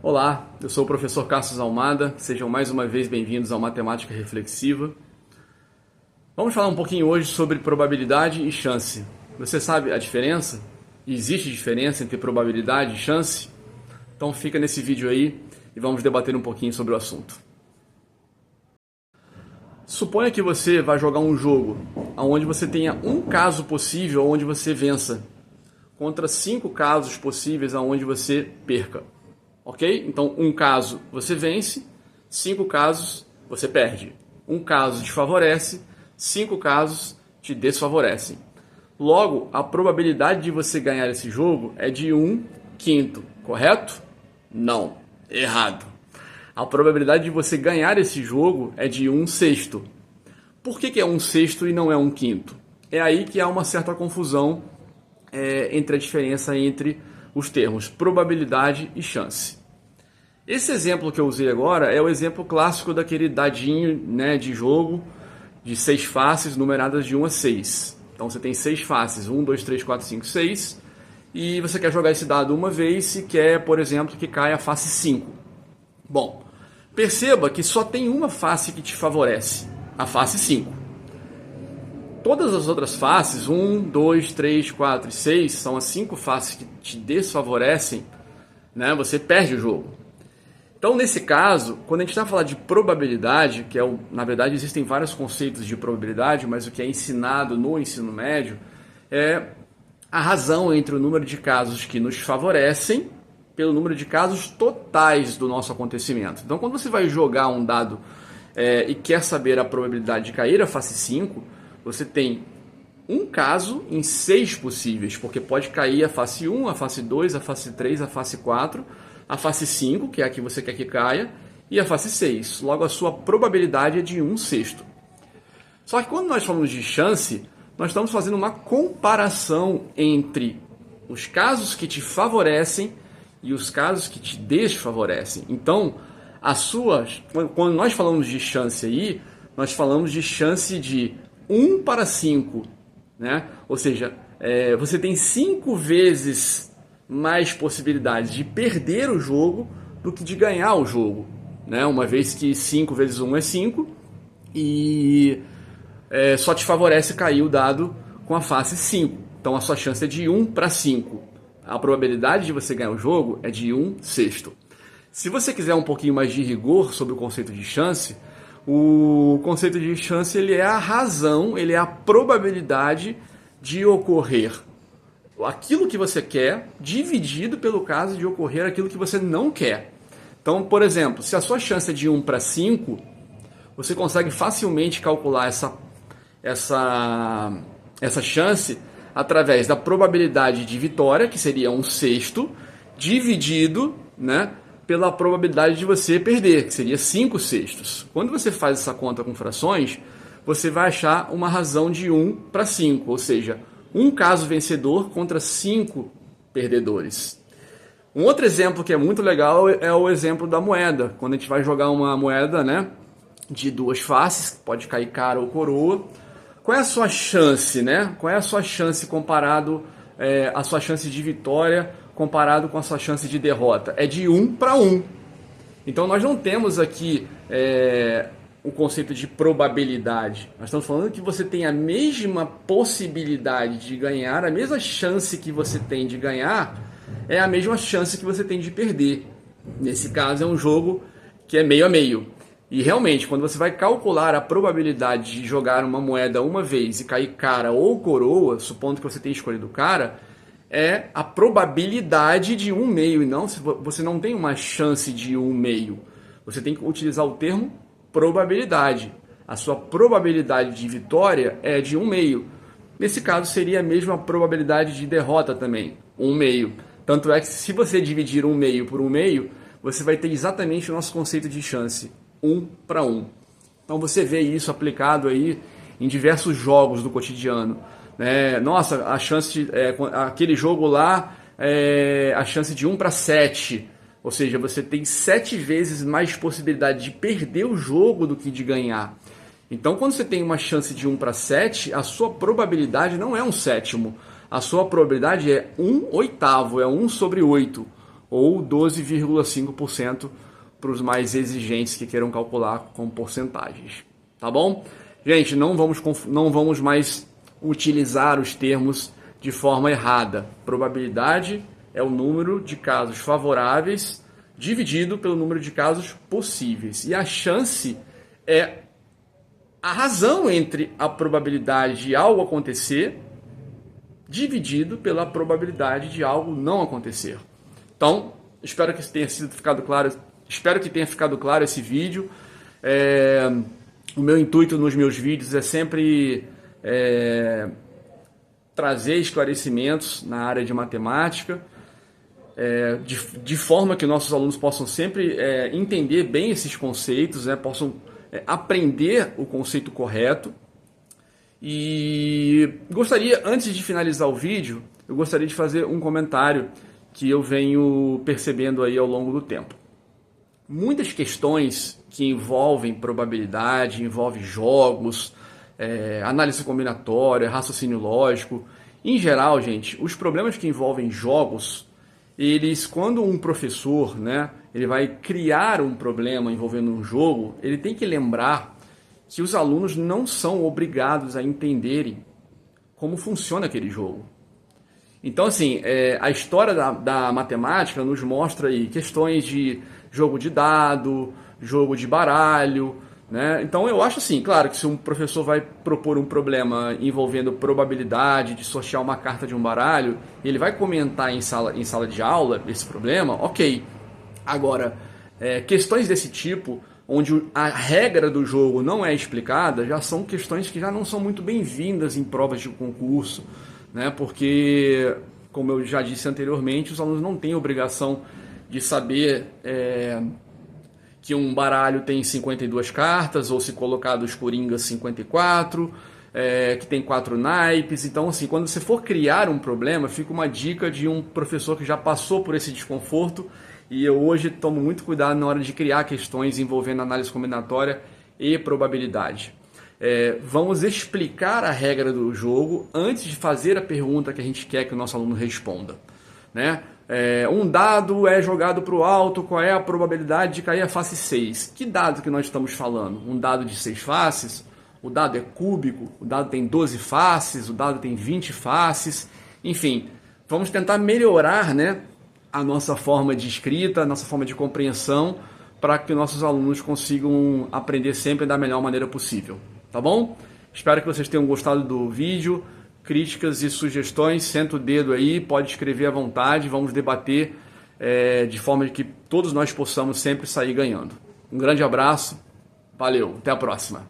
Olá, eu sou o professor Cassius Almada, sejam mais uma vez bem-vindos ao Matemática Reflexiva. Vamos falar um pouquinho hoje sobre probabilidade e chance. Você sabe a diferença? Existe diferença entre probabilidade e chance? Então fica nesse vídeo aí e vamos debater um pouquinho sobre o assunto. Suponha que você vai jogar um jogo onde você tenha um caso possível onde você vença, contra 5 casos possíveis onde você perca. Ok? Então, um caso você vence, 5 casos você perde. Um caso te favorece, 5 casos te desfavorecem. Logo, a probabilidade de você ganhar esse jogo é de 1/5, correto? Não, errado. A probabilidade de você ganhar esse jogo é de 1/6. Por que é 1/6 e não é 1/5? É aí que há uma certa confusão entre a diferença entre os termos probabilidade e chance. Esse exemplo que eu usei agora é o exemplo clássico daquele dadinho, de jogo de 6 faces numeradas de 1 a 6. Então você tem 6 faces, 1, 2, 3, 4, 5, 6, e você quer jogar esse dado uma vez e quer, por exemplo, que caia a face 5. Bom, perceba que só tem uma face que te favorece, a face 5. Todas as outras faces, 1, 2, 3, 4 e 6, são as 5 faces que te desfavorecem, você perde o jogo. Então, nesse caso, quando a gente está falando de probabilidade, na verdade existem vários conceitos de probabilidade, mas o que é ensinado no ensino médio é a razão entre o número de casos que nos favorecem pelo número de casos totais do nosso acontecimento. Então, quando você vai jogar um dado e quer saber a probabilidade de cair a face 5, você tem um caso em 6 possíveis, porque pode cair a face 1, a face 2, a face 3, a face 4, a face 5, que é a que você quer que caia, e a face 6. Logo, a sua probabilidade é de 1/6. Só que quando nós falamos de chance, nós estamos fazendo uma comparação entre os casos que te favorecem e os casos que te desfavorecem. Então, quando nós falamos de chance aí, nós falamos de chance de 1 para 5, Ou seja, você tem 5 vezes mais possibilidades de perder o jogo do que de ganhar o jogo, Uma vez que 5 vezes 1 é 5 e só te favorece cair o dado com a face 5. Então a sua chance é de 1 para 5. A probabilidade de você ganhar o jogo é de 1/6. Se você quiser um pouquinho mais de rigor sobre o conceito de chance, o conceito de chance ele é a razão, ele é a probabilidade de ocorrer aquilo que você quer, dividido pelo caso de ocorrer aquilo que você não quer. Então, por exemplo, se a sua chance é de 1 para 5, você consegue facilmente calcular essa chance através da probabilidade de vitória, que seria 1/6, dividido, pela probabilidade de você perder, que seria 5/6. Quando você faz essa conta com frações, você vai achar uma razão de 1 para 5, ou seja, um caso vencedor contra 5 perdedores. Um outro exemplo que é muito legal é o exemplo da moeda. Quando a gente vai jogar uma moeda, de 2 faces, pode cair cara ou coroa. Qual é a sua chance, Qual é a sua chance comparado a sua chance de vitória comparado com a sua chance de derrota? É de 1 para 1. Então nós não temos aqui o conceito de probabilidade. Nós estamos falando que você tem a mesma possibilidade de ganhar, a mesma chance que você tem de ganhar é a mesma chance que você tem de perder. Nesse caso é um jogo que é meio a meio. E realmente, quando você vai calcular a probabilidade de jogar uma moeda uma vez e cair cara ou coroa, supondo que você tenha escolhido cara, é a probabilidade de 1/2, e não, você não tem uma chance de 1/2. Você tem que utilizar o termo probabilidade. A sua probabilidade de vitória é de 1/2. Nesse caso, seria a mesma probabilidade de derrota também, 1/2. Tanto é que se você dividir 1/2 por 1/2, você vai ter exatamente o nosso conceito de chance, 1 para 1. Então você vê isso aplicado aí em diversos jogos do cotidiano. Nossa, a chance aquele jogo lá, a chance de 1 para 7. Ou seja, você tem 7 vezes mais possibilidade de perder o jogo do que de ganhar. Então, quando você tem uma chance de 1 para 7, a sua probabilidade não é 1/7. A sua probabilidade é 1/8, é 1/8. ou 12,5% para os mais exigentes que queiram calcular com porcentagens. Tá bom? Gente, não vamos mais utilizar os termos de forma errada. Probabilidade é o número de casos favoráveis dividido pelo número de casos possíveis. E a chance é a razão entre a probabilidade de algo acontecer dividido pela probabilidade de algo não acontecer. Então, espero que tenha ficado claro esse vídeo. O meu intuito nos meus vídeos é sempre trazer esclarecimentos na área de matemática, de forma que nossos alunos possam sempre entender bem esses conceitos, possam aprender o conceito correto. E gostaria, antes de finalizar o vídeo, eu gostaria de fazer um comentário que eu venho percebendo aí ao longo do tempo. Muitas questões que envolvem probabilidade, envolvem jogos, análise combinatória, raciocínio lógico. Em geral, gente, os problemas que envolvem jogos, quando um professor, ele vai criar um problema envolvendo um jogo, ele tem que lembrar que os alunos não são obrigados a entenderem como funciona aquele jogo. Então, assim, a história da matemática nos mostra aí questões de jogo de dado, jogo de baralho, Então, eu acho assim, claro que se um professor vai propor um problema envolvendo probabilidade de sortear uma carta de um baralho, ele vai comentar em sala de aula esse problema, ok. Agora, questões desse tipo, onde a regra do jogo não é explicada, já são questões que já não são muito bem-vindas em provas de concurso, porque, como eu já disse anteriormente, os alunos não têm obrigação de saber que um baralho tem 52 cartas, ou se colocar dos coringas 54, que tem 4 naipes. Então, assim, quando você for criar um problema, fica uma dica de um professor que já passou por esse desconforto, e eu hoje tomo muito cuidado na hora de criar questões envolvendo análise combinatória e probabilidade. Vamos explicar a regra do jogo antes de fazer a pergunta que a gente quer que o nosso aluno responda. Um dado é jogado para o alto, qual é a probabilidade de cair a face 6? Que dado que nós estamos falando? Um dado de 6 faces? O dado é cúbico? O dado tem 12 faces? O dado tem 20 faces? Enfim, vamos tentar melhorar, a nossa forma de escrita, a nossa forma de compreensão, para que nossos alunos consigam aprender sempre da melhor maneira possível. Tá bom? Espero que vocês tenham gostado do vídeo. Críticas e sugestões, senta o dedo aí, pode escrever à vontade, vamos debater de forma que todos nós possamos sempre sair ganhando. Um grande abraço, valeu, até a próxima.